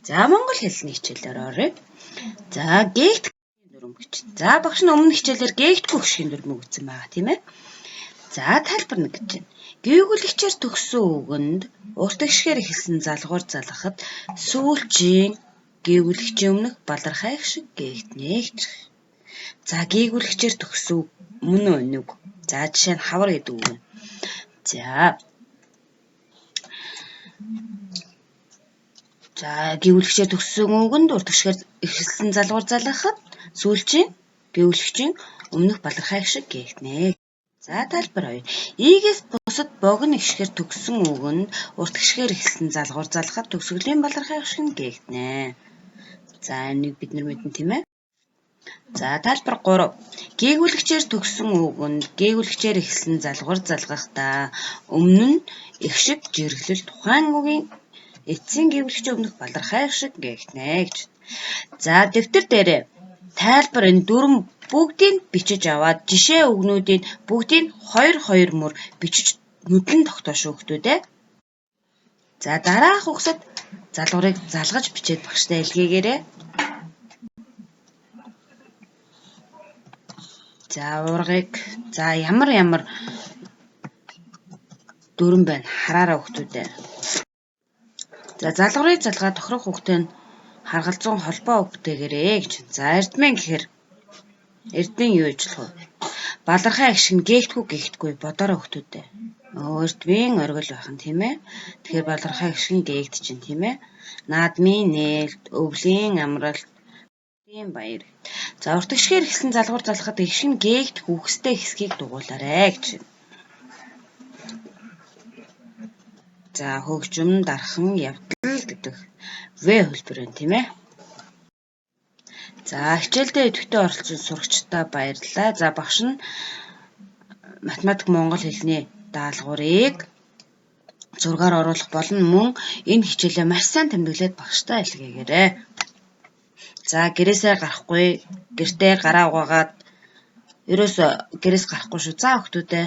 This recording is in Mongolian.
За монгол хэлний хичээлээр оръё. За гээгт дүрм гэж. За багш нь өмнө хичээлээр гээгтгүй гүшгийн дүрмийг үзсэн байгаа тийм ээ. За тайлбар нэг гэж байна. Гээгүүлэгчээр төгссөн үгэнд урт гişгээр эхэлсэн залгуур залгахад сүүлчийн гээгүүлэгчийн өмнөх балархайх шиг гээгтнэ гэж. За гээгүүлэгчээр төгссөн мөн үү нүг. За жишээ нь хавар гэдэг үг нь. За гээгүүлэгчээр төгссөн үгэнд урт гişгээр эхэлсэн залгуур залгахад сүүлчийн гээгүүлэгчийн өмнөх балархайх шиг гээгтнэ. За тайлбар 2. Ийгээс бусад богино гişгээр төгссөн үгэнд урт гişгээр эхэлсэн залгуур залгахад төгсгөлийн балархайх шиг гээгтнэ. За энийг бид нар мэднэ тийм ээ. За тайлбар 3. Гээгүүлэгчээр төгссөн үгэнд гээгүүлэгчээр эхэлсэн залгуур залгахдаа өмнө нь их шиг жиргэлэл тухайн үгийн эцсийн гээгүүлэгчийн өмнөх балархайх шиг гээгтнэ гэж. За дэвтэр дээрээ тайлбар энэ дүрм бүгдийг бичиж аваад жишээ үгнүүдийн бүгдийг 2 мөр бичиж нүдлэн тогтоош хүүхдүүдээ. За дараах үгсэд залгуурыг залгаж бичээд багштай илгээгээрэй. За уургыг за ямар дүрм байна хараараа хүүхдүүдээ. За залгуурыг залгаад тохирох хүүхдээ нь харгалзуун холбоо үг бүтээгээрэй гэж. За эрдмийн гэхээр эрдмийн юу ижлэх вэ? Балархай агшин гээгтгүй бодороо хүүхдүүдээ. Эрдмийн оргил байх нь тийм ээ. Тэгэхээр балархай агшин гээгт чинь тийм ээ. Наадмын нээлт, өвлийн амралт, тийм баяр. За урт гişгээр эхэлсэн залгуур залгахад гişин гээгт үхстэй хэсгийг дугуулаарай гэж. За хөгжим, дархан, явдал гэдэг В хөлбөр байна тийм ээ. За хичээлдээ идэвхтэй оролцсон сурагчдаа баярлалаа. За багш нь математик монгол хэлний даалгаврыг 6-аар оруулах болно мөн энэ хичээлээ маш сайн тэмдэглээд багштай илгээгээрэй. За гэрээсээ гарахгүй, гэртээ гараа угаагаад ерөөсө гэрээс гарахгүй шүү. За хүүхдүүдээ